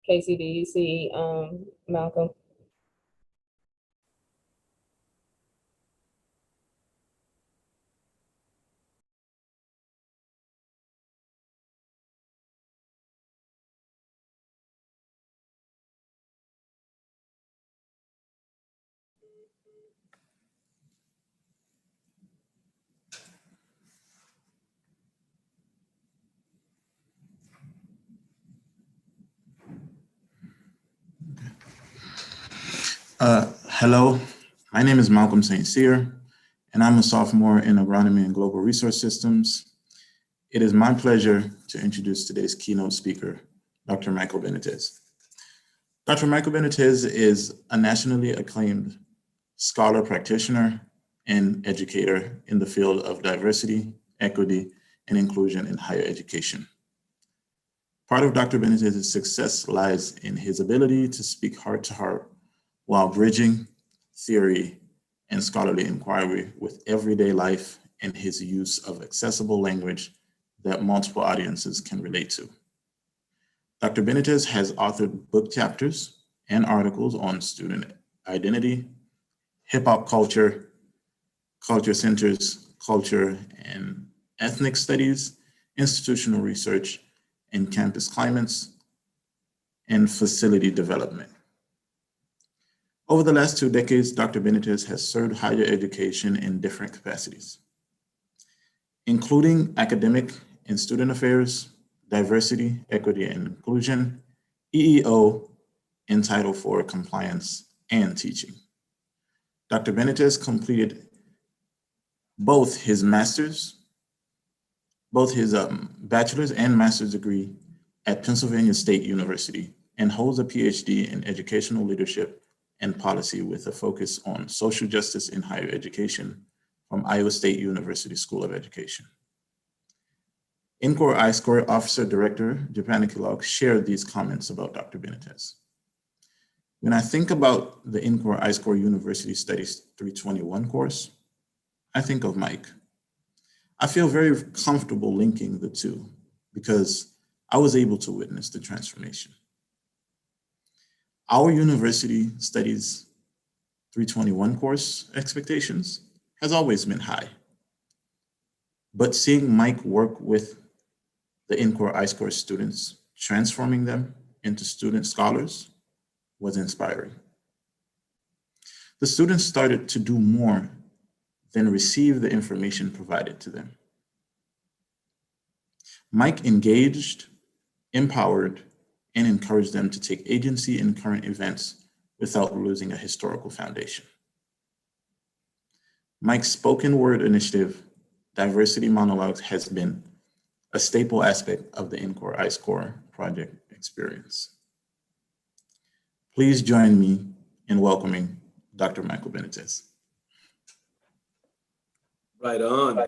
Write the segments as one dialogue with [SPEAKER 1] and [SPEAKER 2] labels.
[SPEAKER 1] Casey, do you see Malcolm?
[SPEAKER 2] Hello, my name is Malcolm St. Cyr, and I'm a sophomore in agronomy and global resource systems. It is my pleasure to introduce today's keynote speaker, Dr. Michael Benitez. Dr. Michael Benitez is a nationally acclaimed scholar practitioner and educator in the field of diversity, equity, and inclusion in higher education. Part of Dr. Benitez's success lies in his ability to speak heart to heart while bridging theory and scholarly inquiry with everyday life and his use of accessible language that multiple audiences can relate to. Dr. Benitez has authored book chapters and articles on student identity, hip hop culture, culture centers, culture and ethnic studies, institutional research, and campus climates, and facility development. Over the last 2 decades, Dr. Benitez has served higher education in different capacities, including academic and student affairs, diversity, equity, and inclusion, EEO, and Title IV compliance and teaching. Dr. Benitez completed both his bachelor's and master's degree at Pennsylvania State University and holds a PhD in educational leadership and policy with a focus on social justice in higher education from Iowa State University School of Education. INCORE ISCORE Officer Director Japana Kilog shared these comments about Dr. Benitez. When I think about the INCORE ISCORE University Studies 321 course, I think of Mike. I feel very comfortable linking the two because I was able to witness the transformation. Our University Studies 321 course expectations has always been high. But seeing Mike work with the INCORE ISCORE students, transforming them into student scholars, was inspiring. The students started to do more than receive the information provided to them. Mike engaged, empowered, and encourage them to take agency in current events without losing a historical foundation. Mike's spoken word initiative, Diversity Monologues, has been a staple aspect of the INCORE ISCORE project experience. Please join me in welcoming Dr. Michael Benitez.
[SPEAKER 3] Right on.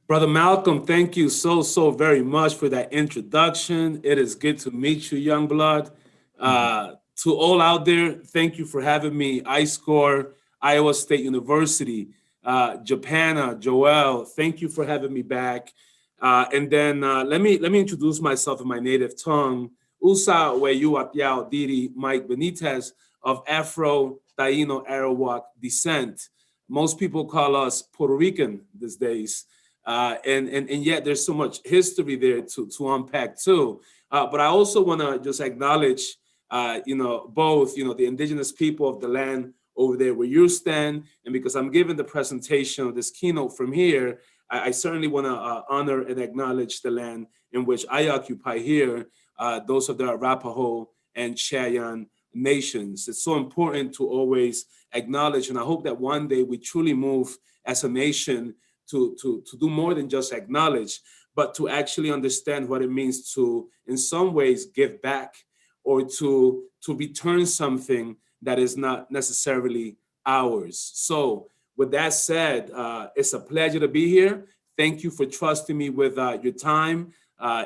[SPEAKER 3] Brother Malcolm, thank you so very much for that introduction. It is good to meet you, young blood. To all out there, thank you for having me. ISCORE, Iowa State University, Japana, Joel, thank you for having me back. And then let me introduce myself in my native tongue. Usa Weyu Atiao Diri Mike Benitez of Afro Taino Arawak descent. Most people call us Puerto Rican these days. And yet there's so much history there to unpack too. But I also want to just acknowledge, both, the indigenous people of the land over there where you stand. And because I'm giving the presentation of this keynote from here, I certainly want to honor and acknowledge the land in which I occupy here, those of the Arapaho and Cheyenne nations. It's so important to always acknowledge, and I hope that one day we truly move as a nation to do more than just acknowledge, but to actually understand what it means to, in some ways, give back or to return something that is not necessarily ours. So with that said, it's a pleasure to be here. Thank you for trusting me with your time.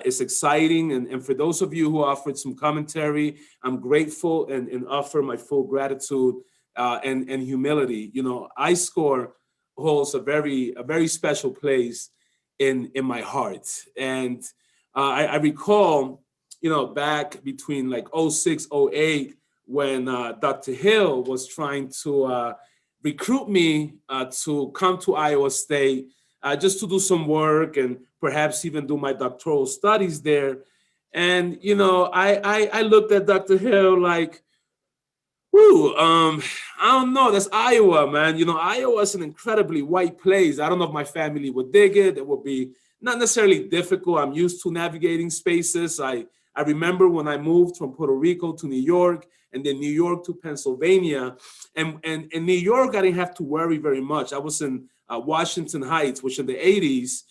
[SPEAKER 3] It's exciting. And for those of you who offered some commentary, I'm grateful and offer my full gratitude and humility. ISCORE holds a very special place in my heart. And I recall back between like 06, 08, when Dr. Hill was trying to recruit me to come to Iowa State just to do some work and perhaps even do my doctoral studies there. And, I looked at Dr. Hill like, whoo, I don't know, that's Iowa, man. Iowa is an incredibly white place. I don't know if my family would dig it. It would be not necessarily difficult. I'm used to navigating spaces. I remember when I moved from Puerto Rico to New York, and then New York to Pennsylvania. And in New York, I didn't have to worry very much. I was in Washington Heights, which in the 80s,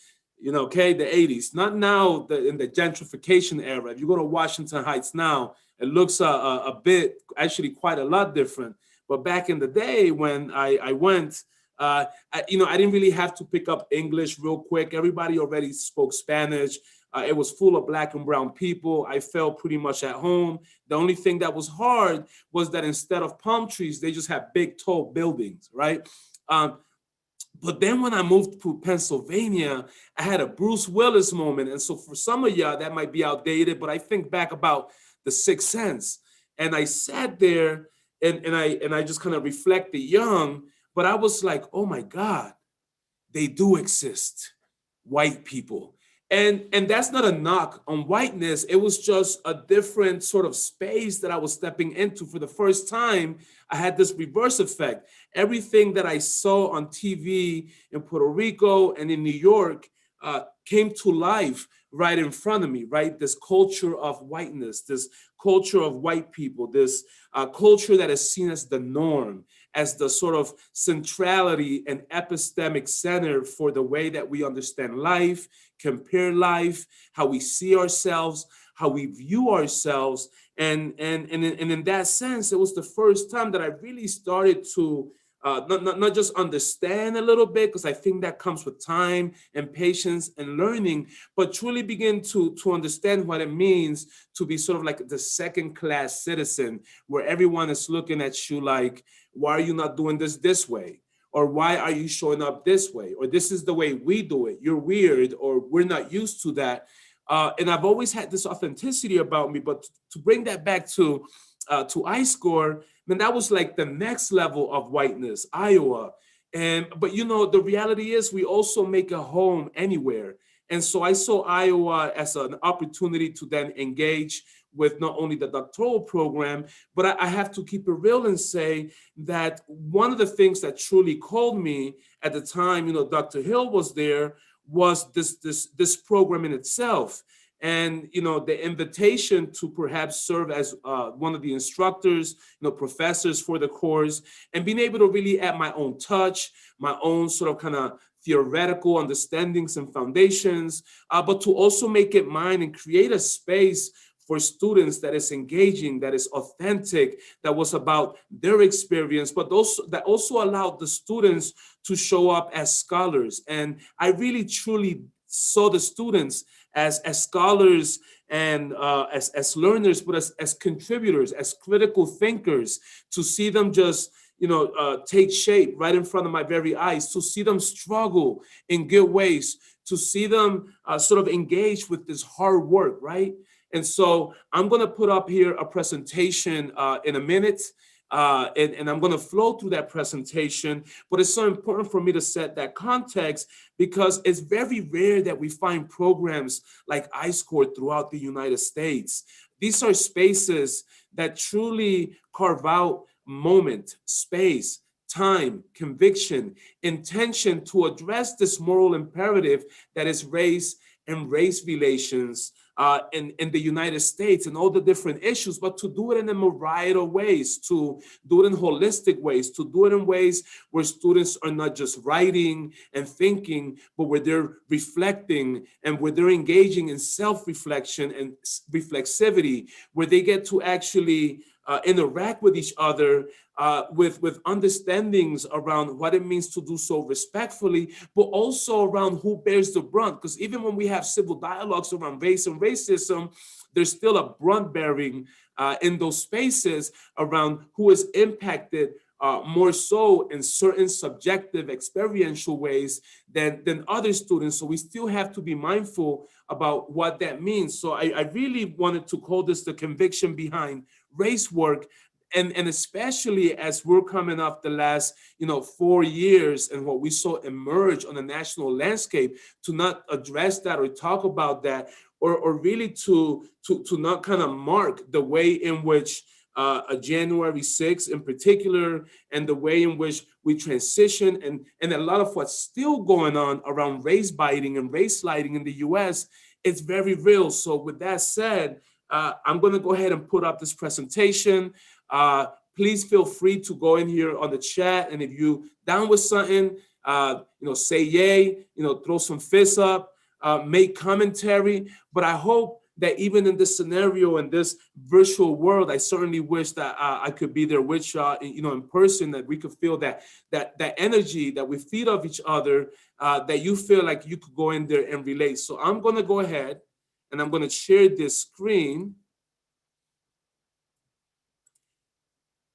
[SPEAKER 3] the 80s, not now in the gentrification era. If you go to Washington Heights now, it looks a bit, actually quite a lot different. But back in the day when I went, I didn't really have to pick up English real quick. Everybody already spoke Spanish. It was full of Black and brown people. I felt pretty much at home. The only thing that was hard was that instead of palm trees, they just had big, tall buildings, right? But then when I moved to Pennsylvania, I had a Bruce Willis moment. And so for some of y'all, that might be outdated, but I think back about The Sixth Sense. And I sat there and I just kind of reflected young, but I was like, oh my God, they do exist, white people. And that's not a knock on whiteness. It was just a different sort of space that I was stepping into. For the first time, I had this reverse effect. Everything that I saw on TV in Puerto Rico and in New York came to life right in front of me, right? This culture of whiteness, this culture of white people, this culture that is seen as the norm, as the sort of centrality and epistemic center for the way that we understand life, compare life, how we see ourselves, how we view ourselves. And in that sense, it was the first time that I really started to not just understand a little bit, because I think that comes with time and patience and learning, but truly begin to understand what it means to be sort of like the second-class citizen, where everyone is looking at you like, why are you not doing this way? Or why are you showing up this way? Or this is the way we do it. You're weird, or we're not used to that. And I've always had this authenticity about me, but to bring that back to ISCORE, man, that was like the next level of whiteness, Iowa. But the reality is we also make a home anywhere. And so I saw Iowa as an opportunity to then engage with not only the doctoral program, but I have to keep it real and say that one of the things that truly called me at the time, Dr. Hill was there, was this program in itself. And, the invitation to perhaps serve as one of the instructors, professors for the course, and being able to really add my own touch, my own sort of kind of theoretical understandings and foundations, but to also make it mine and create a space for students that is engaging, that is authentic, that was about their experience, but that also allowed the students to show up as scholars. And I really, truly saw the students as scholars and as learners, but as contributors, as critical thinkers, to see them just take shape right in front of my very eyes, to see them struggle in good ways, to see them sort of engage with this hard work, right? And so I'm going to put up here a presentation in a minute, and I'm going to flow through that presentation. But it's so important for me to set that context, because it's very rare that we find programs like ISCORE throughout the United States. These are spaces that truly carve out moment, space, time, conviction, intention to address this moral imperative that is race and race relations in the United States, and all the different issues, but to do it in a variety of ways, to do it in holistic ways, to do it in ways where students are not just writing and thinking, but where they're reflecting and where they're engaging in self-reflection and reflexivity, where they get to actually interact with each other with understandings around what it means to do so respectfully, but also around who bears the brunt. Because even when we have civil dialogues around race and racism, there's still a brunt bearing in those spaces around who is impacted more so in certain subjective experiential ways than other students. So we still have to be mindful about what that means. So I really wanted to call this the conviction behind race work. And especially as we're coming off the last 4 years and what we saw emerge on the national landscape, to not address that or talk about that, or really to not kind of mark the way in which a January 6th in particular, and the way in which we transition, and a lot of what's still going on around race baiting and race sliding in the US, it's very real. So with that said, I'm going to go ahead and put up this presentation. Please feel free to go in here on the chat, and if you down with something, say yay, throw some fists up, make commentary. But I hope that even in this scenario, in this virtual world, I certainly wish that I could be there with y'all, in person, that we could feel that energy that we feed off each other, that you feel like you could go in there and relate. So I'm going to go ahead and I'm going to share this screen.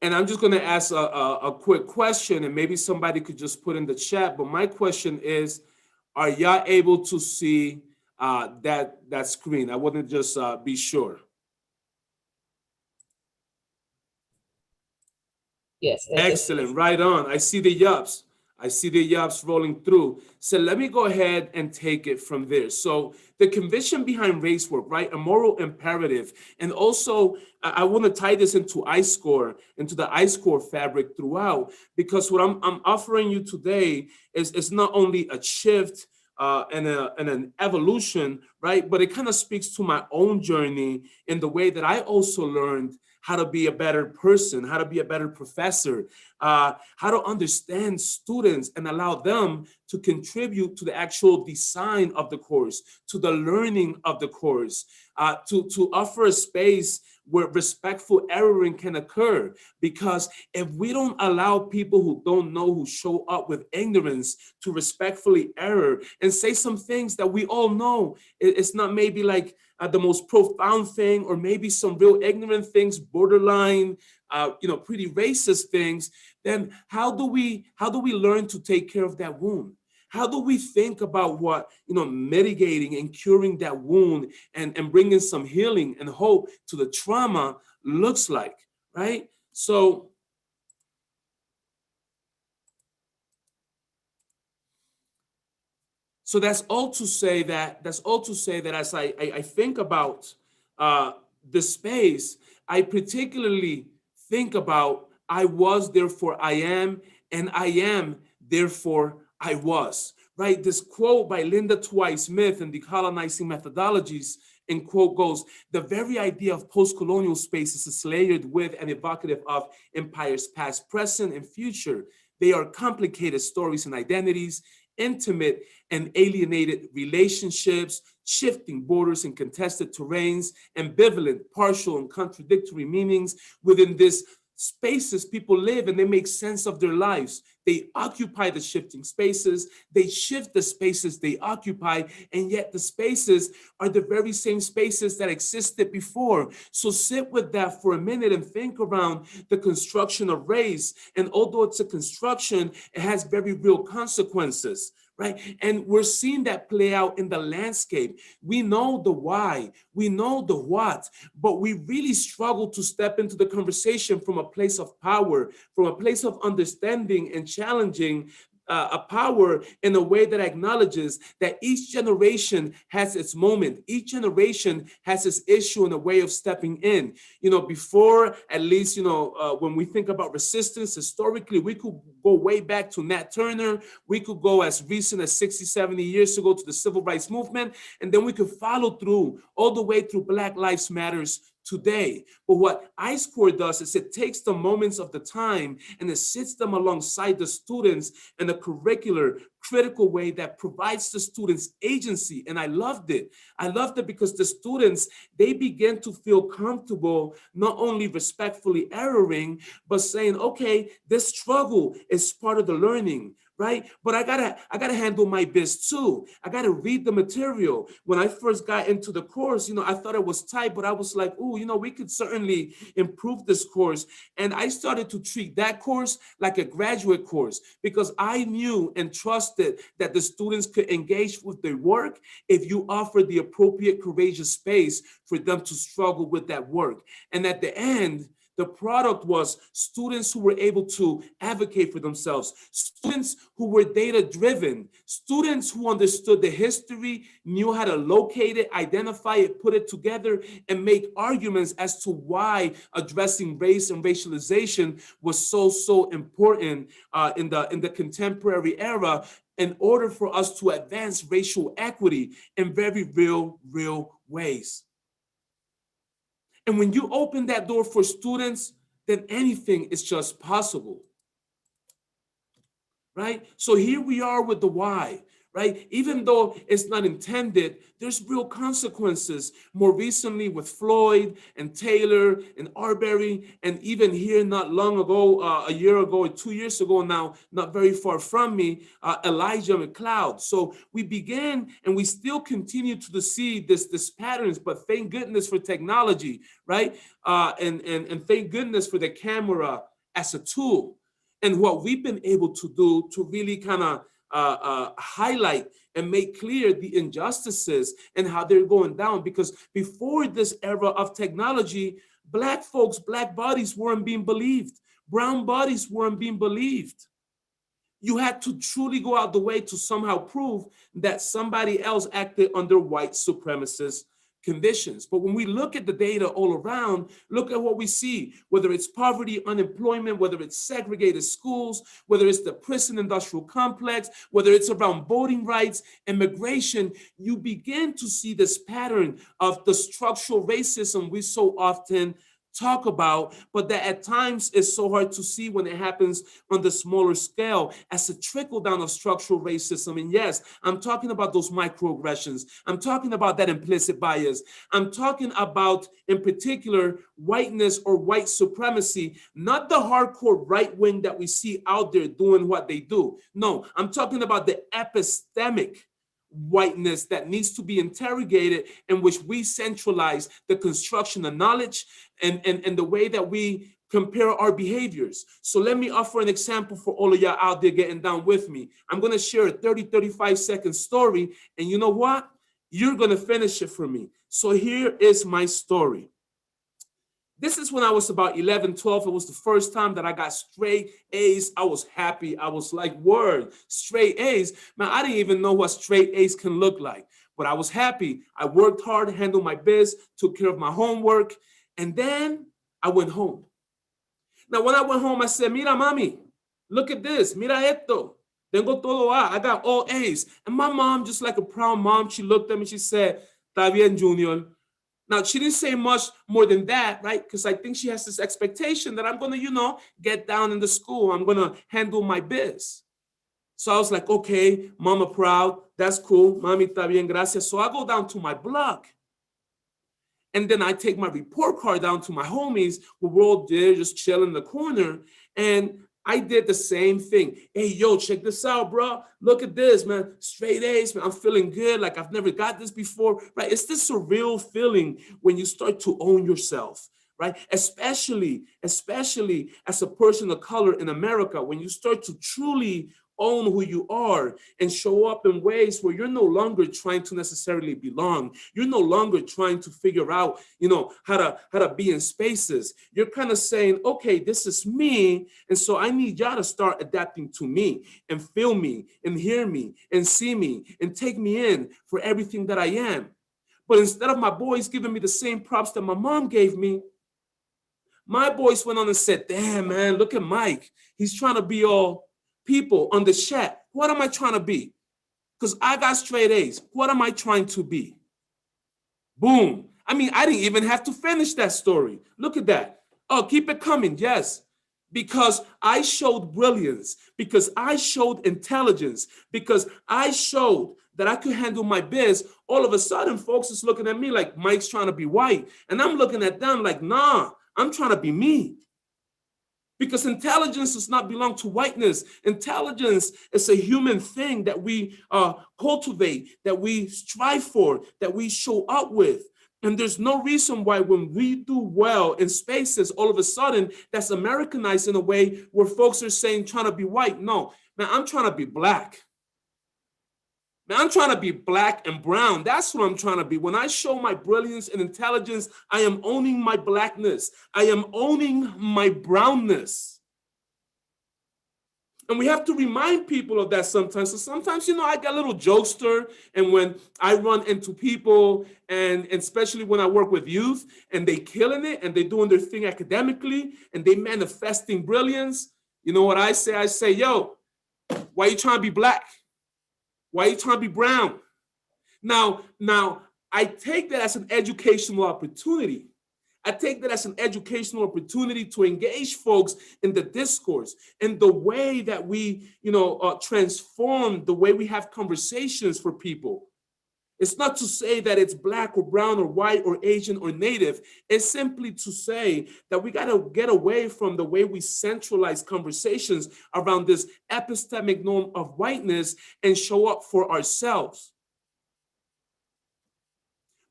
[SPEAKER 3] And I'm just going to ask a quick question, and maybe somebody could just put in the chat. But my question is, are y'all able to see that screen? I want to just be sure.
[SPEAKER 1] Yes.
[SPEAKER 3] Excellent. Right on. I see the yups. I see the yups rolling through. So let me go ahead and take it from there. So the conviction behind race work, right? A moral imperative. And also, I want to tie this into ISCORE, into the ISCORE fabric throughout, because what I'm offering you today is not only a shift and an evolution, right? But it kind of speaks to my own journey in the way that I also learned how to be a better person, how to be a better professor, how to understand students and allow them to contribute to the actual design of the course, to the learning of the course, to offer a space where respectful erroring can occur. Because if we don't allow people who don't know, who show up with ignorance, to respectfully error and say some things that we all know, it's not maybe like the most profound thing, or maybe some real ignorant things, borderline, pretty racist things, then how do we learn to take care of that wound? How do we think about what, mitigating and curing that wound and bringing some healing and hope to the trauma looks like, right? So that's all to say that as I think about the space, I particularly think about I was, therefore I am, and I am, therefore I was, right? This quote by Linda Twice-Smith in Decolonizing Methodologies, and quote goes, the very idea of post-colonial spaces is layered with and evocative of empires past, present, and future. They are complicated stories and identities, intimate and alienated relationships, shifting borders and contested terrains, ambivalent, partial, and contradictory meanings. Within this spaces people live and they make sense of their lives. They occupy the shifting spaces, they shift the spaces they occupy, and yet the spaces are the very same spaces that existed before. So sit with that for a minute and think around the construction of race. And although it's a construction, it has very real consequences, right? And we're seeing that play out in the landscape. We know the why, we know the what, but we really struggle to step into the conversation from a place of power, from a place of understanding and challenging a power in a way that acknowledges that each generation has its moment. Each generation has its issue and a way of stepping in. Before, at least, when we think about resistance historically, we could go way back to Nat Turner. We could go as recent as 60, 70 years ago to the Civil Rights Movement. And then we could follow through all the way through Black Lives Matters today. But what ISCORE does is it takes the moments of the time and it sits them alongside the students in a curricular, critical way that provides the students agency. And I loved it. I loved it because the students, they begin to feel comfortable, not only respectfully erroring, but saying, okay, this struggle is part of the learning, right? But I gotta handle my biz too. I gotta read the material. When I first got into the course, I thought it was tight, but I was like, oh, we could certainly improve this course. And I started to treat that course like a graduate course because I knew and trusted that the students could engage with their work if you offered the appropriate courageous space for them to struggle with that work. And at the end, the product was students who were able to advocate for themselves, students who were data-driven, students who understood the history, knew how to locate it, identify it, put it together, and make arguments as to why addressing race and racialization was so important in the contemporary era in order for us to advance racial equity in very real ways. And when you open that door for students, then anything is just possible, right? So here we are with the why, right? Even though it's not intended, there's real consequences. More recently with Floyd and Taylor and Arbery, and even here not long ago, a year ago or 2 years ago now, not very far from me, Elijah McLeod. So we began and we still continue to see this patterns, but thank goodness for technology, right? And thank goodness for the camera as a tool. And what we've been able to do to really kind of highlight and make clear the injustices and how they're going down. Because before this era of technology, Black folks, Black bodies weren't being believed. Brown bodies weren't being believed. You had to truly go out the way to somehow prove that somebody else acted under white supremacist conditions. But when we look at the data all around, look at what we see, whether it's poverty, unemployment, whether it's segregated schools, whether it's the prison industrial complex, whether it's around voting rights, immigration, you begin to see this pattern of the structural racism we so often talk about, but that at times is so hard to see when it happens on the smaller scale as a trickle down of structural racism. And yes, I'm talking about those microaggressions. I'm talking about that implicit bias. I'm talking about, in particular, whiteness or white supremacy, not the hardcore right wing that we see out there doing what they do. No, I'm talking about the epistemic whiteness that needs to be interrogated, in which we centralize the construction of knowledge and the way that we compare our behaviors. So let me offer an example for all of y'all out there getting down with me. I'm going to share a 35-second story, and you know what? You're going to finish it for me. So here is my story. This is when I was about 11, 12. It was the first time that I got straight A's. I was happy. I was like, word, straight A's. Man, I didn't even know what straight A's can look like, but I was happy. I worked hard, handled my biz, took care of my homework, and then I went home. Now, when I went home, I said, mira, mami, look at this. Mira esto. Tengo todo A. I got all A's. And my mom, just like a proud mom, she looked at me, she said, está bien, Junior. Now, she didn't say much more than that, right? Because I think she has this expectation that I'm going to, get down in the school. I'm going to handle my biz. So I was like, okay, mama proud. That's cool. Mami, está bien, gracias. So I go down to my block. And then I take my report card down to my homies who were all there just chilling in the corner. And I did the same thing. Hey, yo, check this out, bro. Look at this, man. Straight A's, man. I'm feeling good. Like I've never got this before, right? It's this surreal feeling when you start to own yourself, right? Especially as a person of color in America, when you start to truly own who you are and show up in ways where you're no longer trying to necessarily belong. You're no longer trying to figure out, how to be in spaces. You're kind of saying, okay, this is me. And so I need y'all to start adapting to me and feel me and hear me and see me and take me in for everything that I am. But instead of my boys giving me the same props that my mom gave me, my boys went on and said, damn, man, look at Mike. He's trying to be all people on the chat. What am I trying to be? Because I got straight A's. What am I trying to be? Boom. I mean, I didn't even have to finish that story. Look at that. Oh, keep it coming. Yes. Because I showed brilliance, because I showed intelligence, because I showed that I could handle my biz. All of a sudden, folks is looking at me like Mike's trying to be white. And I'm looking at them like, nah, I'm trying to be me. Because intelligence does not belong to whiteness. Intelligence is a human thing that we cultivate, that we strive for, that we show up with. And there's no reason why when we do well in spaces, all of a sudden, that's Americanized in a way where folks are saying, trying to be white. No, man, I'm trying to be black. Man, I'm trying to be black and brown. That's what I'm trying to be. When I show my brilliance and intelligence, I am owning my blackness. I am owning my brownness. And we have to remind people of that sometimes. So sometimes, I get a little jokester. And when I run into people, and especially when I work with youth, and they killing it, and they doing their thing academically, and they manifesting brilliance, you know what I say? I say, yo, why you trying to be black? Why are you trying to be brown? Now, I take that as an educational opportunity. I take that as an educational opportunity to engage folks in the discourse, in the way that we, transform the way we have conversations for people. It's not to say that it's black or brown or white or Asian or native. It's simply to say that we got to get away from the way we centralize conversations around this epistemic norm of whiteness and show up for ourselves.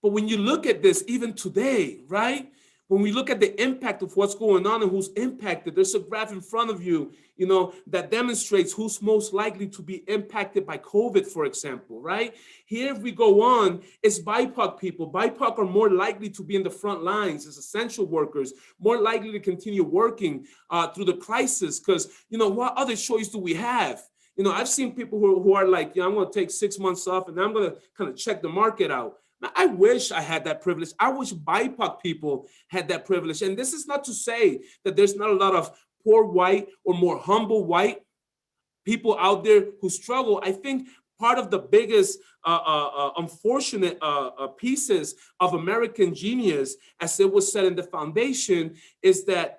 [SPEAKER 3] But when you look at this, even today, right? When we look at the impact of what's going on and who's impacted, there's a graph in front of you, that demonstrates who's most likely to be impacted by COVID, for example, right? Here, if we go on, it's BIPOC people. BIPOC are more likely to be in the front lines as essential workers, more likely to continue working through the crisis, because, what other choice do we have? I've seen people who are like, I'm going to take 6 months off and I'm going to kind of check the market out. I wish I had that privilege. I wish BIPOC people had that privilege. And this is not to say that there's not a lot of poor white or more humble white people out there who struggle. I think part of the biggest unfortunate pieces of American genius, as it was said in the foundation, is that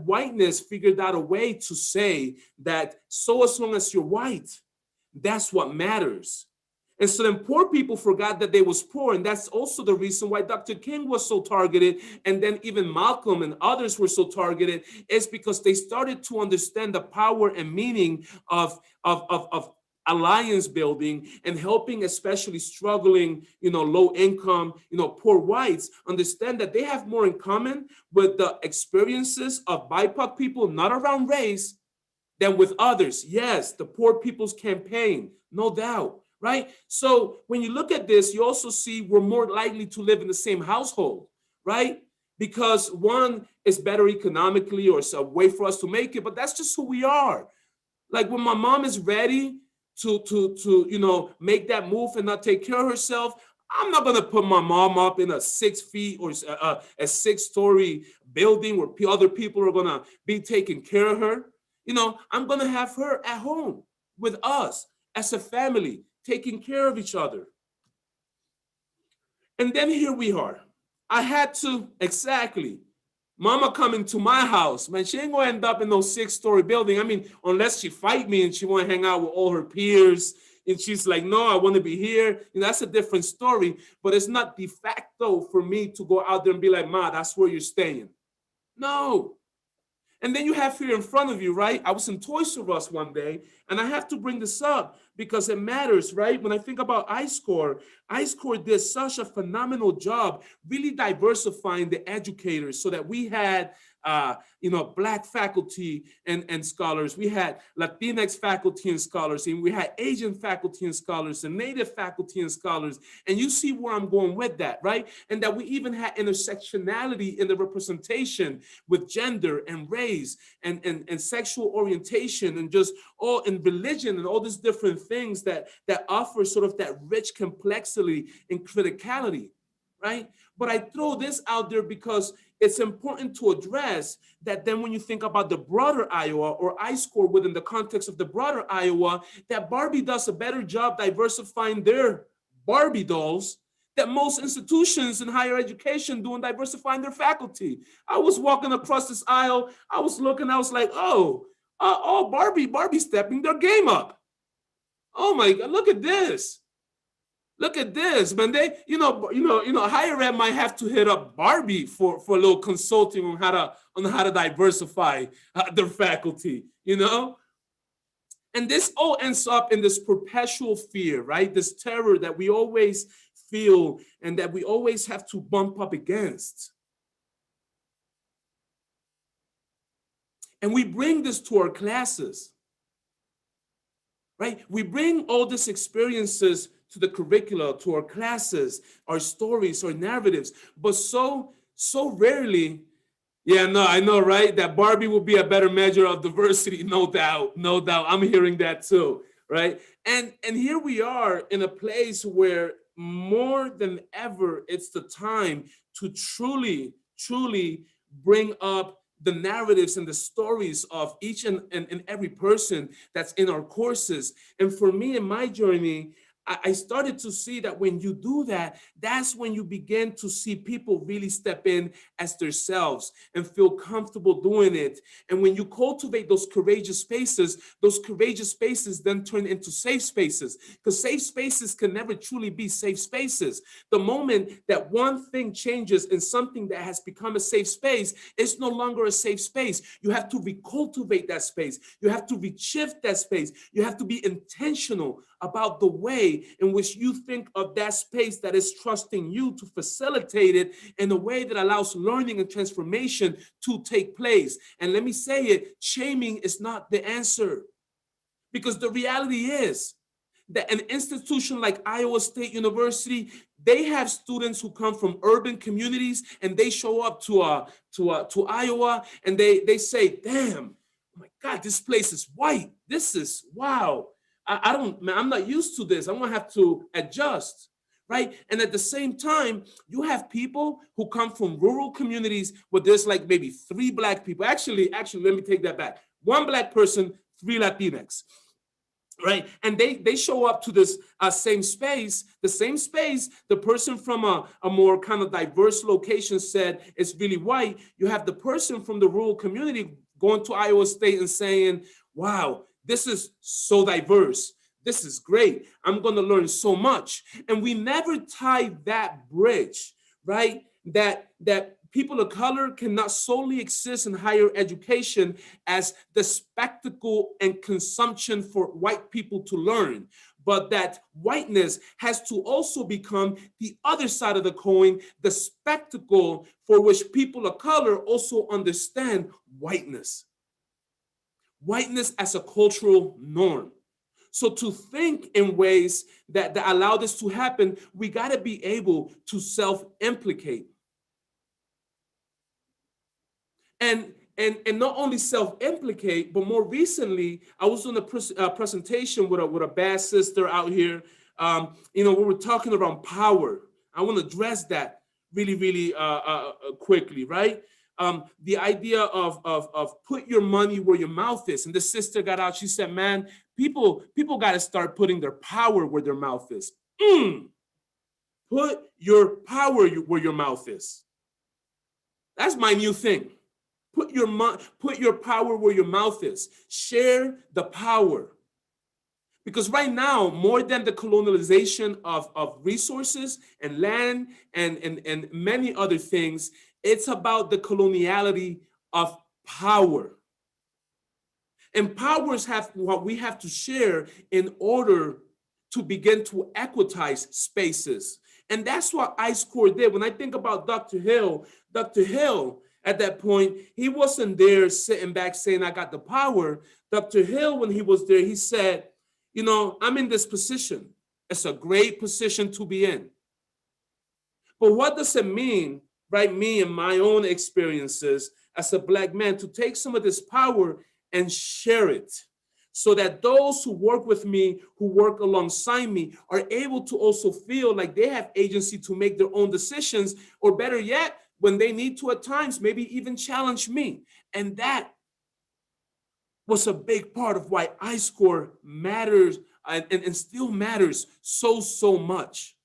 [SPEAKER 3] whiteness figured out a way to say that so as long as you're white, that's what matters. And so then poor people forgot that they was poor. And that's also the reason why Dr. King was so targeted. And then even Malcolm and others were so targeted, is because they started to understand the power and meaning of alliance building and helping especially struggling, low income, poor whites understand that they have more in common with the experiences of BIPOC people, not around race, than with others. Yes, the Poor People's Campaign, no doubt. Right? So when you look at this, you also see we're more likely to live in the same household, right? Because one is better economically, or it's a way for us to make it, but that's just who we are. Like when my mom is ready to make that move and not take care of herself, I'm not going to put my mom up in a 6 feet or a 6-story building where other people are going to be taking care of her. I'm going to have her at home with us as a family, taking care of each other. And then here we are. I had to, mama coming to my house, man, she ain't gonna end up in no 6-story building. I mean, unless she fight me and she wanna hang out with all her peers, and she's like, no, I wanna be here. That's a different story, but it's not de facto for me to go out there and be like, Ma, that's where you're staying. No. And then you have here in front of you, right? I was in Toys R Us one day, and I have to bring this up because it matters, right? When I think about ISCORE did such a phenomenal job really diversifying the educators so that we had Black faculty and scholars. We had Latinx faculty and scholars, and we had Asian faculty and scholars, and Native faculty and scholars. And you see where I'm going with that, right? And that we even had intersectionality in the representation with gender and race and sexual orientation and just all in religion and all these different things that offer sort of that rich complexity and criticality, right? But I throw this out there because it's important to address that then when you think about the broader Iowa or ISCORE within the context of the broader Iowa, that Barbie does a better job diversifying their Barbie dolls that most institutions in higher education do in diversifying their faculty. I was walking across this aisle, I was looking, I was like, Barbie stepping their game up. Oh my God, look at this. Look at this, man. They, higher ed might have to hit up Barbie for a little consulting on how to on how to diversify their faculty, you know? And this all ends up in this perpetual fear, right? This terror that we always feel and that we always have to bump up against. And we bring this to our classes, right? We bring all these experiences to the curricula, to our classes, our stories, our narratives, but so rarely. Yeah, no, I know, right? That Barbie will be a better measure of diversity, no doubt, no doubt. I'm hearing that too, right? And here we are in a place where more than ever, it's the time to truly bring up the narratives and the stories of each and every person that's in our courses. And for me, in my journey, I started to see that when you do that, that's when you begin to see people really step in as themselves and feel comfortable doing it. And when you cultivate those courageous spaces then turn into safe spaces, because safe spaces can never truly be safe spaces. The moment that one thing changes in something that has become a safe space, it's no longer a safe space. You have to recultivate that space. You have to reshift that space. You have to be intentional about the way in which you think of that space that is trusting you to facilitate it in a way that allows learning and transformation to take place. And let me say it, shaming is not the answer. Because the reality is that an institution like Iowa State University, they have students who come from urban communities and they show up to Iowa and they say, damn, oh my God, this place is white. This is, wow. I'm not used to this. I'm gonna have to adjust, right? And at the same time, you have people who come from rural communities where there's like maybe 3 Black people. Actually, let me take that back. 1 Black person, 3 Latinx, right? And they show up to this same space, the person from a more kind of diverse location said it's really white. You have the person from the rural community going to Iowa State and saying, wow, this is so diverse. This is great. I'm going to learn so much. And we never tie that bridge, right? That people of color cannot solely exist in higher education as the spectacle and consumption for white people to learn, but that whiteness has to also become the other side of the coin, the spectacle for which people of color also understand whiteness. Whiteness as a cultural norm. So to think in ways that allow this to happen, we got to be able to self-implicate. And not only self-implicate, but more recently, I was doing a presentation with a bad sister out here. We were talking around power. I want to address that really quickly, right? The idea of put your money where your mouth is. And the sister got out, she said, man, people got to start putting their power where their mouth is. Put your power where your mouth is. That's my new thing. Put your power where your mouth is. Share the power. Because right now, more than the colonialization of resources and land and many other things, it's about the coloniality of power. And powers have what we have to share in order to begin to equitize spaces. And that's what ISCORE did. When I think about Dr. Hill, at that point, he wasn't there sitting back saying, I got the power. Dr. Hill, when he was there, he said, I'm in this position. It's a great position to be in. But what does it mean, right, me and my own experiences as a Black man, to take some of this power and share it so that those who work with me, who work alongside me, are able to also feel like they have agency to make their own decisions, or better yet, when they need to at times, maybe even challenge me. And that was a big part of why ISCORE matters and still matters so much.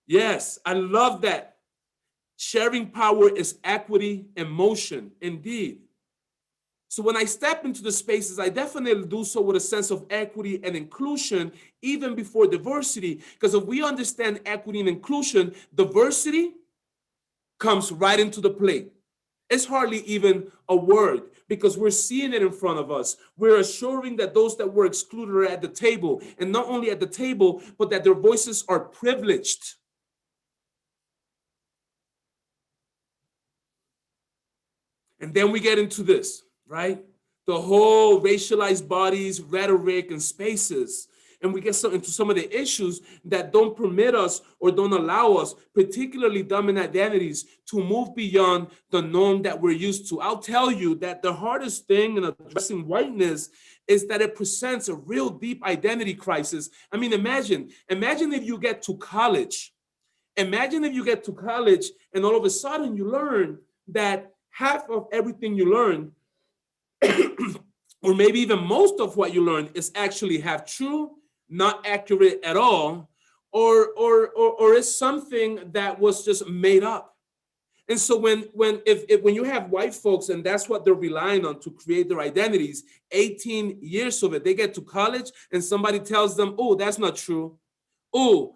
[SPEAKER 3] Yes, I love that. Sharing power is equity in motion, indeed. So when I step into the spaces, I definitely do so with a sense of equity and inclusion, even before diversity. Because if we understand equity and inclusion, diversity comes right into the plate. It's hardly even a word because we're seeing it in front of us. We're assuring that those that were excluded are at the table, and not only at the table, but that their voices are privileged. And then we get into this, right? The whole racialized bodies, rhetoric, and spaces. And we get into some of the issues that don't permit us or don't allow us, particularly dominant identities, to move beyond the norm that we're used to. I'll tell you that the hardest thing in addressing whiteness is that it presents a real deep identity crisis. I mean, imagine if you get to college. Imagine if you get to college and all of a sudden you learn that half of everything you learn, or maybe even most of what you learn, is actually half true, not accurate at all, or is something that was just made up. And so when you have white folks and that's what they're relying on to create their identities, 18 years of it, they get to college and somebody tells them, oh, that's not true. Oh,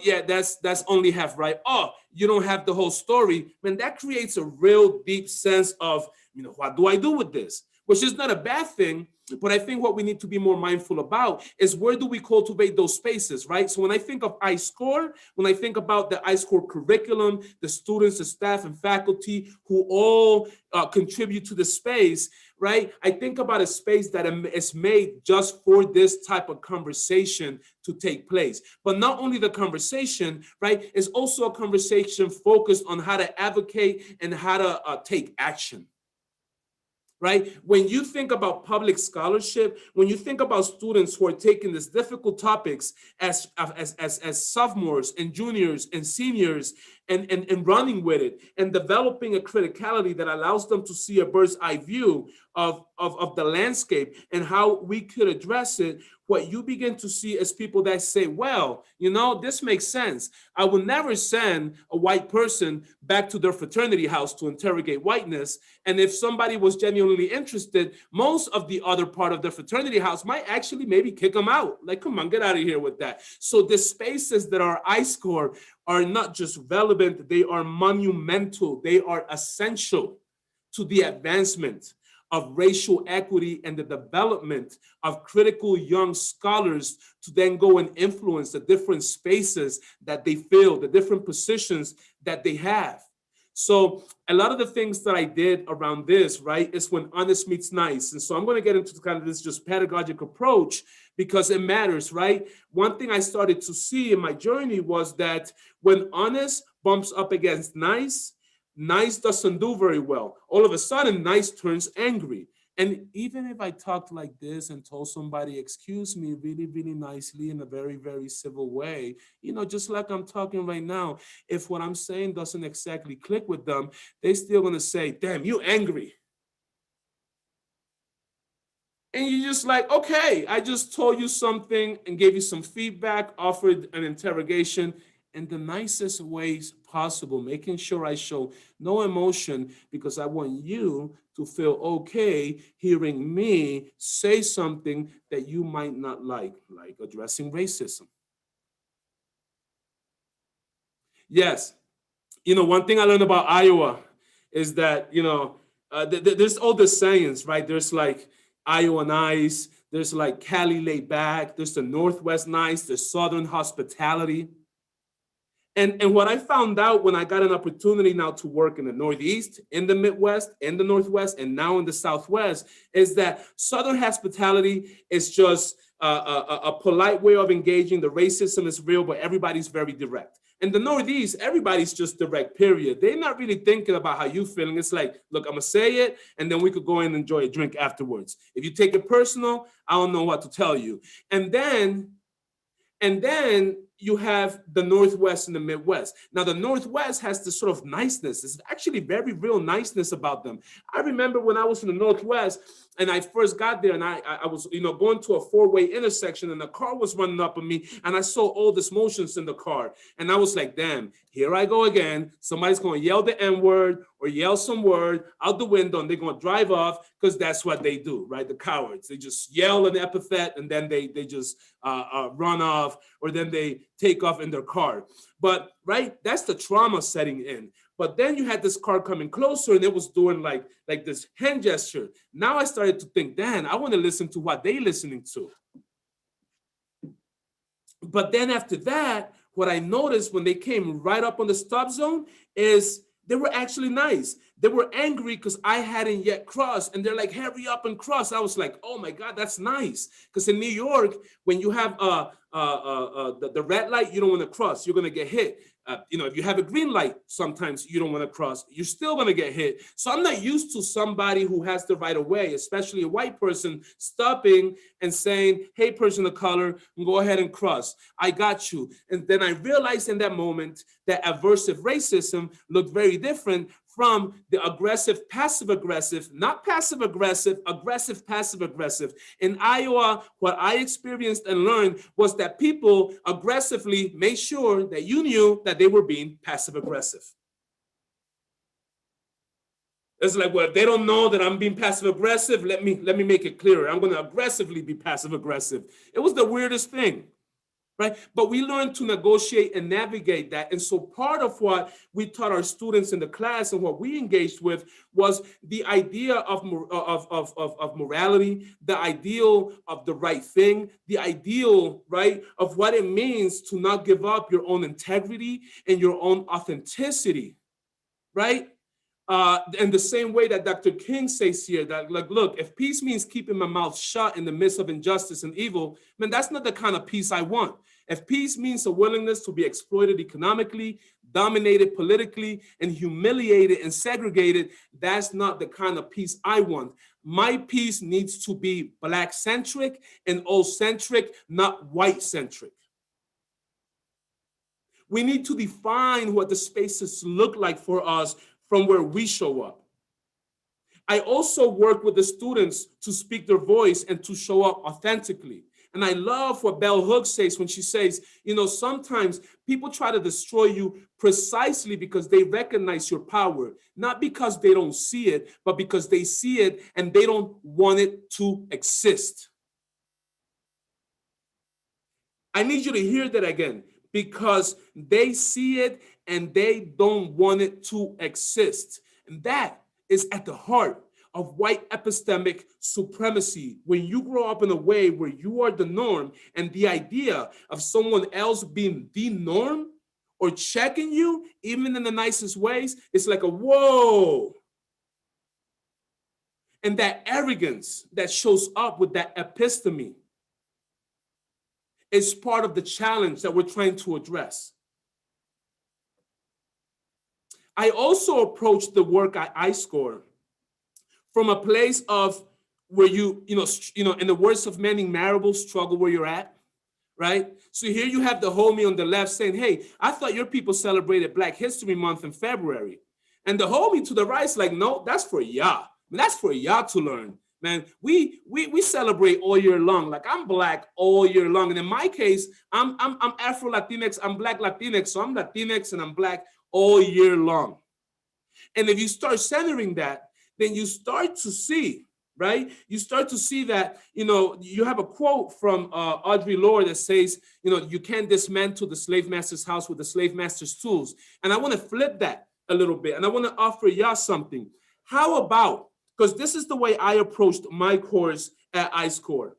[SPEAKER 3] yeah, that's only half right. Oh, you don't have the whole story. Man, that creates a real deep sense of, what do I do with this? Which is not a bad thing, but I think what we need to be more mindful about is where do we cultivate those spaces, right? So when I think of ISCORE, when I think about the ISCORE curriculum, the students, the staff, and faculty who all contribute to the space, right? I think about a space that is made just for this type of conversation to take place. But not only the conversation, right? It's also a conversation focused on how to advocate and how to take action. Right? When you think about public scholarship, when you think about students who are taking these difficult topics as sophomores and juniors and seniors and running with it and developing a criticality that allows them to see a bird's eye view of the landscape and how we could address it, what you begin to see is people that say, well, this makes sense. I will never send a white person back to their fraternity house to interrogate whiteness. And if somebody was genuinely interested, most of the other part of the fraternity house might actually maybe kick them out. Like, come on, get out of here with that. So the spaces that are ISCORE are not just relevant, they are monumental. They are essential to the advancement of racial equity and the development of critical young scholars to then go and influence the different spaces that they fill, the different positions that they have. So a lot of the things that I did around this, right, is when honest meets nice. And so I'm going to get into kind of this just pedagogic approach because it matters, right? One thing I started to see in my journey was that when honest bumps up against nice, nice doesn't do very well. All of a sudden, nice turns angry. And even if I talked like this and told somebody, excuse me, really, really nicely in a very, very civil way, just like I'm talking right now, if what I'm saying doesn't exactly click with them, they're still going to say, damn, you angry. And you're just like, okay, I just told you something and gave you some feedback, offered an interrogation in the nicest ways possible, making sure I show no emotion because I want you to feel okay hearing me say something that you might not like addressing racism. Yes, one thing I learned about Iowa is that, there's all the sayings, right? There's like Iowa nice, there's like Cali laid back, there's the Northwest nice, there's Southern hospitality. And what I found out when I got an opportunity now to work in the Northeast, in the Midwest, in the Northwest, and now in the Southwest, is that Southern hospitality is just a polite way of engaging. The racism is real, but everybody's very direct. In the Northeast, everybody's just direct, period. They're not really thinking about how you're feeling. It's like, look, I'm going to say it, and then we could go in and enjoy a drink afterwards. If you take it personal, I don't know what to tell you. And then you have the Northwest and the Midwest. Now, the Northwest has this sort of niceness. It's actually very real niceness about them. I remember when I was in the Northwest and I first got there and I was, going to a four-way intersection and the car was running up on me and I saw all these motions in the car. And I was like, damn, here I go again. Somebody's going to yell the N-word or yell some word out the window and they're going to drive off because that's what they do, right? The cowards. They just yell an epithet and then they just run off or then they take off in their car. But, right, that's the trauma setting in. But then you had this car coming closer and it was doing like this hand gesture. Now I started to think, Dan, I want to listen to what they listening to. But then after that, what I noticed when they came right up on the stop zone is they were actually nice. They were angry because I hadn't yet crossed, and they're like, hurry up and cross. I was like, oh my God, that's nice. Because in New York, when you have the red light, you don't want to cross. You're going to get hit. If you have a green light, sometimes you don't want to cross. You're still going to get hit. So I'm not used to somebody who has the right of way, especially a white person, stopping and saying, hey, person of color, go ahead and cross. I got you. And then I realized in that moment that aversive racism looked very different from the aggressive, passive-aggressive, not passive-aggressive, aggressive, passive-aggressive. In Iowa, what I experienced and learned was that people aggressively made sure that you knew that they were being passive-aggressive. It's like, well, if they don't know that I'm being passive-aggressive, let me make it clearer. I'm going to aggressively be passive-aggressive. It was the weirdest thing. Right? But we learned to negotiate and navigate that. And so part of what we taught our students in the class and what we engaged with was the idea of morality, the ideal of the right thing, the ideal, right, of what it means to not give up your own integrity and your own authenticity, right? In the same way that Dr. King says here that, like, look, if peace means keeping my mouth shut in the midst of injustice and evil, man, that's not the kind of peace I want. If peace means a willingness to be exploited economically, dominated politically, and humiliated and segregated, that's not the kind of peace I want. My peace needs to be Black-centric and all-centric, not white-centric. We need to define what the spaces look like for us from where we show up. I also work with the students to speak their voice and to show up authentically. And I love what Bell Hooks says when she says, sometimes people try to destroy you precisely because they recognize your power, not because they don't see it, but because they see it and they don't want it to exist. I need you to hear that again, because they see it and they don't want it to exist. And that is at the heart of white epistemic supremacy. When you grow up in a way where you are the norm, and the idea of someone else being the norm or checking you, even in the nicest ways, it's like a whoa. And that arrogance that shows up with that episteme is part of the challenge that we're trying to address. I also approach the work at ISCORE from a place of where you in the words of Manning Marable, struggle where you're at, right? So here you have the homie on the left saying, hey, I thought your people celebrated Black History Month in February. And the homie to the right is like, no, that's for y'all. That's for y'all to learn. Man, we celebrate all year long. Like, I'm Black all year long. And in my case, I'm Afro-Latinx, I'm Black Latinx. So I'm Latinx and I'm Black all year long. And if you start centering that, then you start to see, right? You start to see that, you have a quote from Audre Lorde that says, you can't dismantle the slave master's house with the slave master's tools. And I want to flip that a little bit. And I want to offer y'all something. How about, because this is the way I approached my course at ISCORE.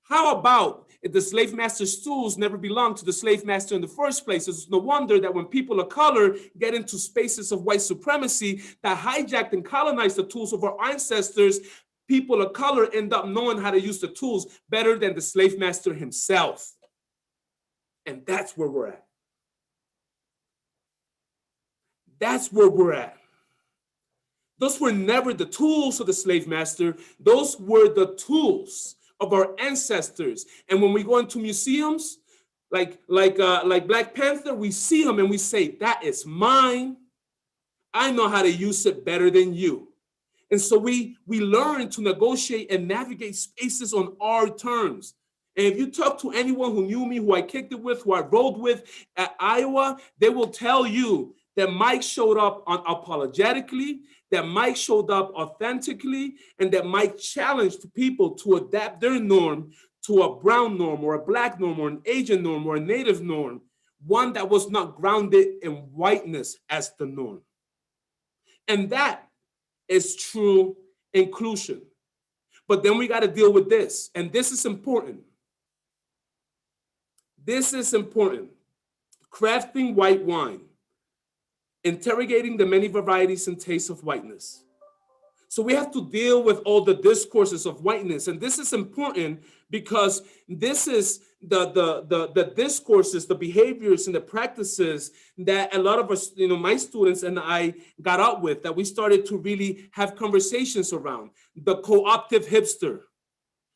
[SPEAKER 3] How about if the slave master's tools never belonged to the slave master in the first place? It's no wonder that when people of color get into spaces of white supremacy that hijacked and colonized the tools of our ancestors, people of color end up knowing how to use the tools better than the slave master himself. And that's where we're at. That's where we're at. Those were never the tools of the slave master. Those were the tools of our ancestors. And when we go into museums, like Black Panther, we see them and we say, that is mine. I know how to use it better than you. And so we learn to negotiate and navigate spaces on our terms. And if you talk to anyone who knew me, who I kicked it with, who I rode with at Iowa, they will tell you that Mike showed up unapologetically, that Mike showed up authentically, and that Mike challenged people to adapt their norm to a brown norm or a Black norm or an Asian norm or a Native norm, one that was not grounded in whiteness as the norm. And that is true inclusion. But then we got to deal with this, and this is important. This is important. Crafting white wine, interrogating the many varieties and tastes of whiteness. So we have to deal with all the discourses of whiteness. And this is important because this is the discourses, the behaviors and the practices that a lot of us, my students and I got out with, that we started to really have conversations around. The co-optive hipster.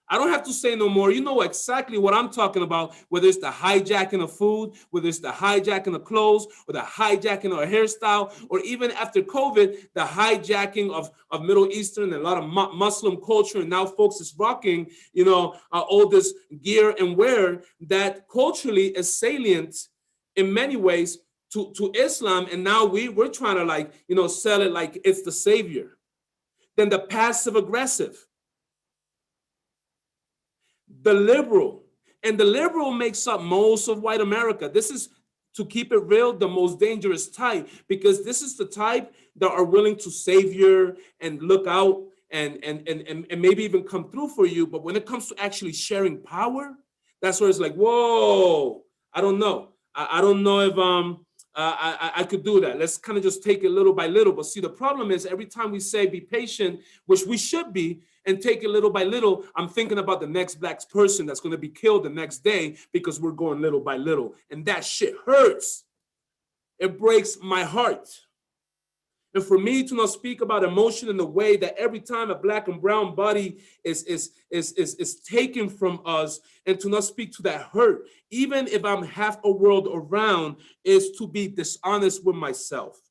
[SPEAKER 3] I don't have to say no more. You know exactly what I'm talking about, whether it's the hijacking of food, whether it's the hijacking of clothes, or the hijacking of a hairstyle, or even after COVID, the hijacking of Middle Eastern and a lot of Muslim culture. And now folks is rocking, all this gear and wear that culturally is salient in many ways to Islam. And now we're trying to sell it like it's the savior. Then the passive aggressive. The liberal, and the liberal makes up most of white America. This is, to keep it real, the most dangerous type, because this is the type that are willing to savior and look out and maybe even come through for you. But when it comes to actually sharing power, that's where it's like, whoa, I don't know. I don't know if I could do that. Let's kind of just take it little by little. But see, the problem is every time we say be patient, which we should be, and take it little by little, I'm thinking about the next black person that's going to be killed the next day because we're going little by little. And that shit hurts. It breaks my heart. And for me to not speak about emotion in the way that every time a black and brown body is taken from us, and to not speak to that hurt, even if I'm half a world around, is to be dishonest with myself.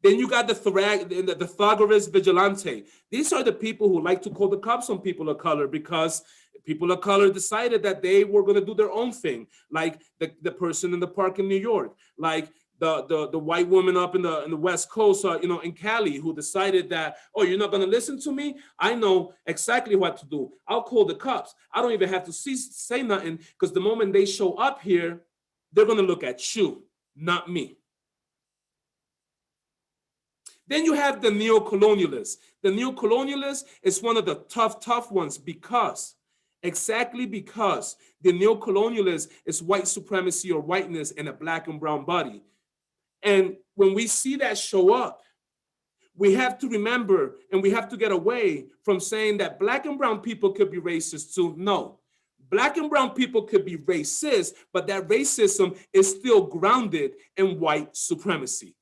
[SPEAKER 3] Then you got the thuggerist vigilante. These are the people who like to call the cops on people of color because people of color decided that they were going to do their own thing, like the person in the park in New York, like the white woman up in the West Coast, in Cali, who decided that, oh, you're not going to listen to me? I know exactly what to do. I'll call the cops. I don't even have to say nothing, because the moment they show up here, they're going to look at you, not me. Then you have the neo-colonialist. The neo-colonialist is one of the tough ones exactly because the neo-colonialist is white supremacy or whiteness in a black and brown body. And when we see that show up, we have to remember and we have to get away from saying that black and brown people could be racist too. No, black and brown people could be racist, but that racism is still grounded in white supremacy.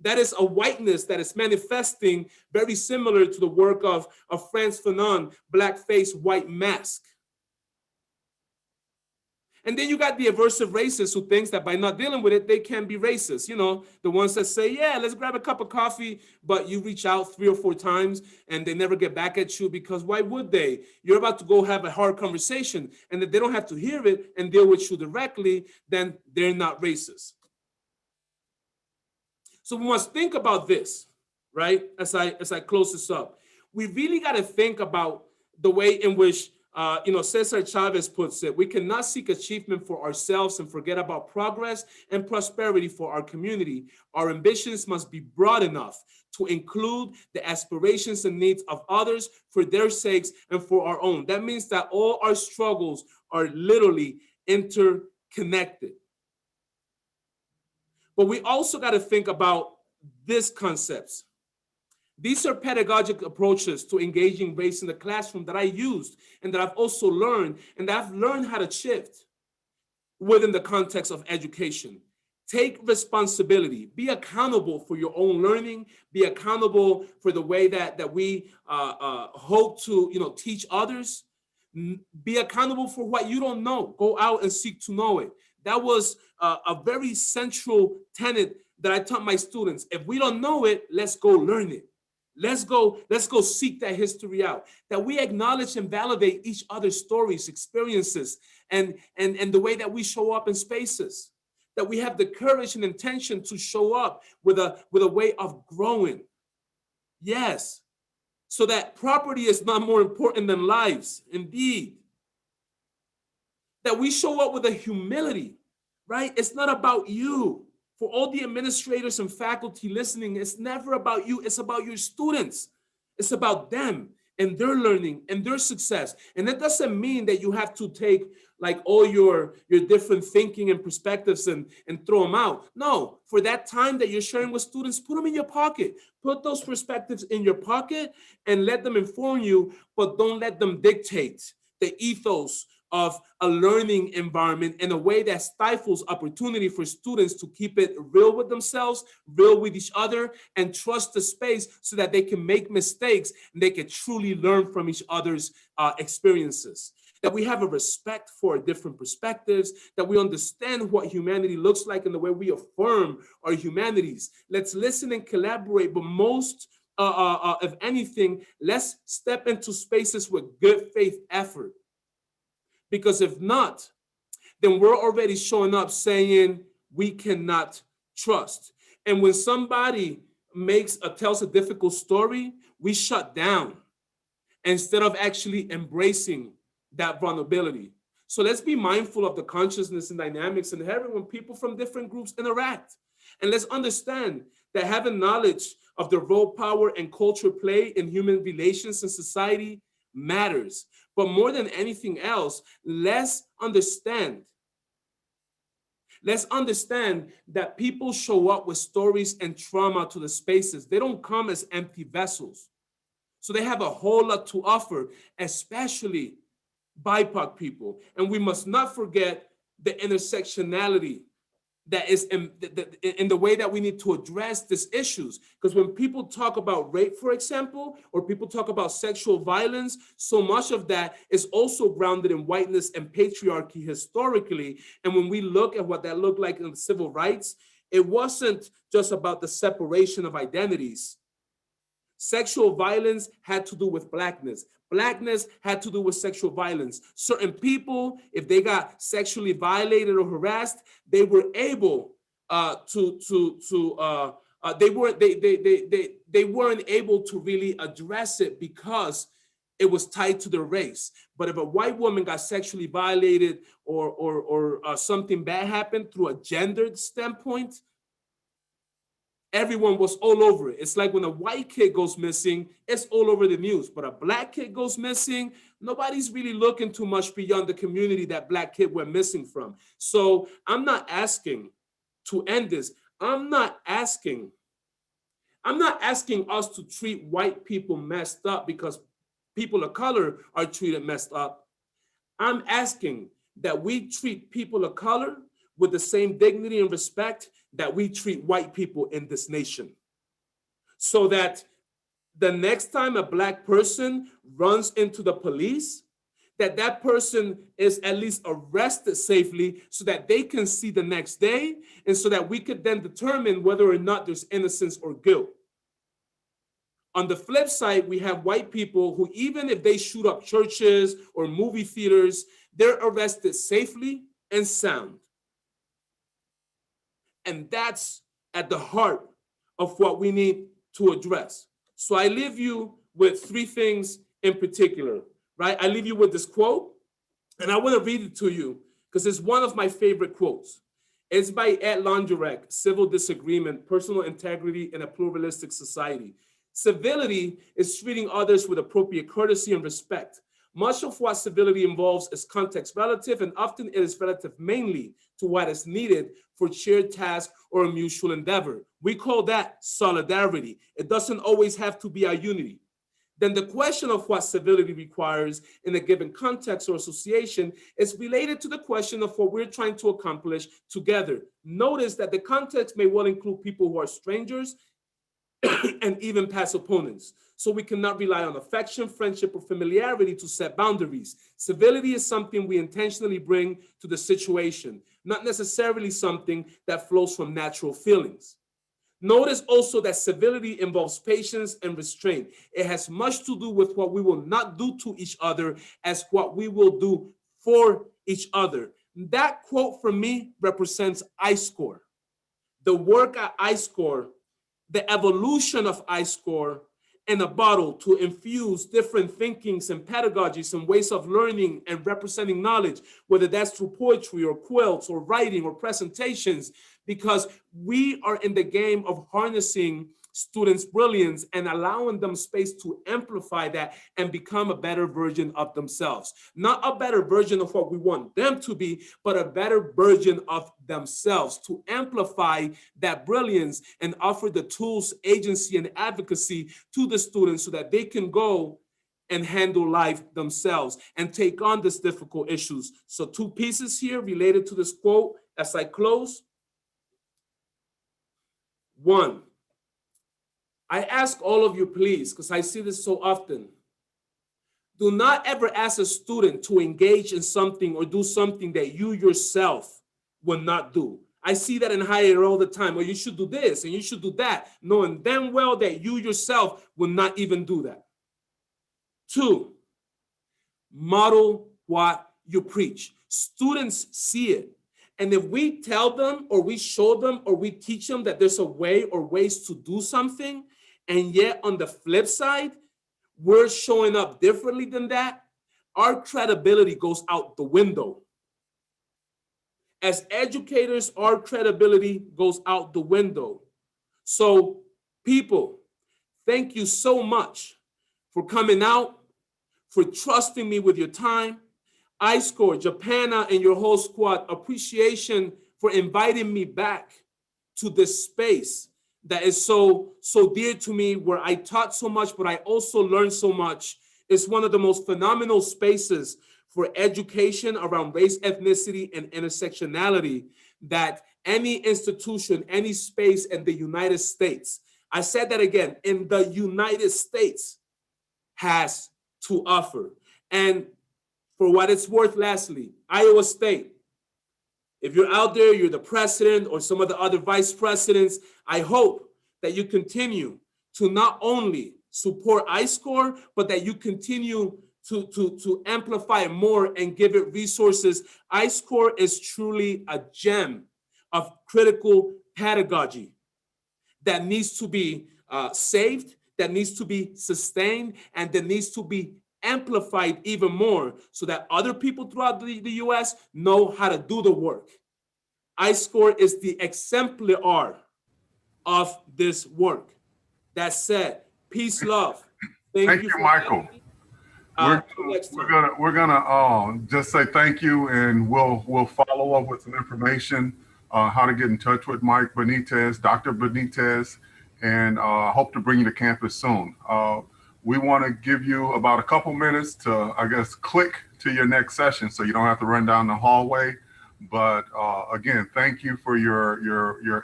[SPEAKER 3] That is a whiteness that is manifesting very similar to the work of Frantz Fanon, Blackface, White Mask. And then you got the aversive racist who thinks that by not dealing with it, they can be racist. The ones that say, yeah, let's grab a cup of coffee, but you reach out 3 or 4 times and they never get back at you, because why would they? You're about to go have a hard conversation, and if they don't have to hear it and deal with you directly, then they're not racist. So we must think about this, right? As I close this up, we really got to think about the way in which, Cesar Chavez puts it. We cannot seek achievement for ourselves and forget about progress and prosperity for our community. Our ambitions must be broad enough to include the aspirations and needs of others for their sakes and for our own. That means that all our struggles are literally interconnected. But we also got to think about these concepts. These are pedagogic approaches to engaging race in the classroom that I used and that I've also learned, and that I've learned how to shift within the context of education. Take responsibility, be accountable for your own learning, be accountable for the way that we hope to teach others. Be accountable for what you don't know. Go out and seek to know it. That was a very central tenet that I taught my students. If we don't know it, let's go learn it. Let's go seek that history out. That we acknowledge and validate each other's stories, experiences, and the way that we show up in spaces. That we have the courage and intention to show up with a way of growing. Yes. So that property is not more important than lives, indeed. That we show up with a humility, right? It's not about you. For all the administrators and faculty listening, it's never about you, it's about your students. It's about them and their learning and their success. And that doesn't mean that you have to take like all your different thinking and perspectives and throw them out. No, for that time that you're sharing with students, put them in your pocket. Put those perspectives in your pocket and let them inform you, but don't let them dictate the ethos of a learning environment in a way that stifles opportunity for students to keep it real with themselves, real with each other, and trust the space so that they can make mistakes and they can truly learn from each other's experiences. That we have a respect for different perspectives, that we understand what humanity looks like and the way we affirm our humanities. Let's listen and collaborate, but most, if anything, let's step into spaces with good faith effort. Because if not, then we're already showing up saying we cannot trust. And when somebody tells a difficult story, we shut down instead of actually embracing that vulnerability. So let's be mindful of the consciousness and dynamics inherent when people from different groups interact. And let's understand that having knowledge of the role power and culture play in human relations and society matters. But more than anything else, let's understand that people show up with stories and trauma to the spaces. They don't come as empty vessels. So they have a whole lot to offer, especially BIPOC people. And we must not forget the intersectionality that is in the way that we need to address these issues. Because when people talk about rape, for example, or people talk about sexual violence, so much of that is also grounded in whiteness and patriarchy historically. And when we look at what that looked like in civil rights, it wasn't just about the separation of identities. Sexual violence had to do with Blackness. Blackness had to do with sexual violence. Certain people, if they got sexually violated or harassed, they were able they weren't able to really address it because it was tied to their race. But if a white woman got sexually violated or something bad happened through a gendered standpoint, everyone was all over it. It's like when a white kid goes missing, it's all over the news. But a Black kid goes missing, nobody's really looking too much beyond the community that Black kid went missing from. So I'm not asking to end this. I'm not asking us to treat white people messed up because people of color are treated messed up. I'm asking that we treat people of color with the same dignity and respect that we treat white people in this nation. So that the next time a Black person runs into the police, that person is at least arrested safely so that they can see the next day and so that we could then determine whether or not there's innocence or guilt. On the flip side, we have white people who, even if they shoot up churches or movie theaters, they're arrested safely and sound. And that's at the heart of what we need to address. So I leave you with three things in particular, right? I leave you with this quote, and I want to read it to you because it's one of my favorite quotes. It's by Ed Longerek, Civil Disagreement, Personal Integrity in a Pluralistic Society. Civility is treating others with appropriate courtesy and respect. Much of what civility involves is context relative, and often it is relative mainly to what is needed for shared task or a mutual endeavor. We call that solidarity. It doesn't always have to be our unity. Then the question of what civility requires in a given context or association is related to the question of what we're trying to accomplish together. Notice that the context may well include people who are strangers and even past opponents. So we cannot rely on affection, friendship, or familiarity to set boundaries. Civility is something we intentionally bring to the situation, not necessarily something that flows from natural feelings. Notice also that civility involves patience and restraint. It has much to do with what we will not do to each other as what we will do for each other. That quote for me represents ISCORE. The work at ISCORE, the evolution of ISCORE in a bottle to infuse different thinkings and pedagogies and ways of learning and representing knowledge, whether that's through poetry or quilts or writing or presentations, because we are in the game of harnessing students' brilliance and allowing them space to amplify that and become a better version of themselves. Not a better version of what we want them to be, but a better version of themselves, to amplify that brilliance and offer the tools, agency, and advocacy to the students so that they can go and handle life themselves and take on these difficult issues. So 2 pieces here related to this quote as I close. 1, I ask all of you, please, because I see this so often, do not ever ask a student to engage in something or do something that you yourself will not do. I see that in higher ed all the time. Well, you should do this and you should do that, knowing damn well that you yourself will not even do that. 2, model what you preach. Students see it. And if we tell them or we show them or we teach them that there's a way or ways to do something, and yet on the flip side, we're showing up differently than that, our credibility goes out the window. As educators, our credibility goes out the window. So people, thank you so much for coming out, for trusting me with your time. ISCORE, Japana, and your whole squad, appreciation for inviting me back to this space that is so dear to me, where I taught so much, but I also learned so much. It's one of the most phenomenal spaces for education around race, ethnicity, and intersectionality that any institution, any space in the United States, I said that again, in the United States, has to offer. And for what it's worth, lastly, Iowa State, if you're out there, you're the president or some of the other vice presidents, I hope that you continue to not only support ISCORE, but that you continue to amplify it more and give it resources. ISCORE is truly a gem of critical pedagogy that needs to be saved, that needs to be sustained, and that needs to be amplified even more so that other people throughout the US know how to do the work. ISCORE is the exemplar of this work. That said, peace, love.
[SPEAKER 4] Thank you, Michael. We're gonna just say thank you, and we'll follow up with some information how to get in touch with Mike Benitez, Dr. Benitez, and hope to bring you to campus soon. We want to give you about a couple minutes to, I guess, click to your next session so you don't have to run down the hallway. But again, thank you for your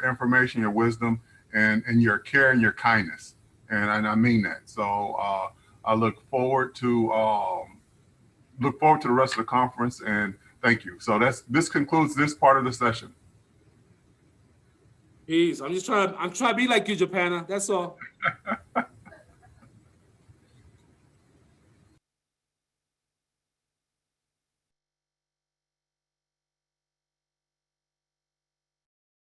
[SPEAKER 4] information, your wisdom, and your care and your kindness. And I mean that. So I look forward to the rest of the conference, and thank you. So this concludes this part of the session.
[SPEAKER 3] Peace. I'm trying to be like you, Japana. That's all.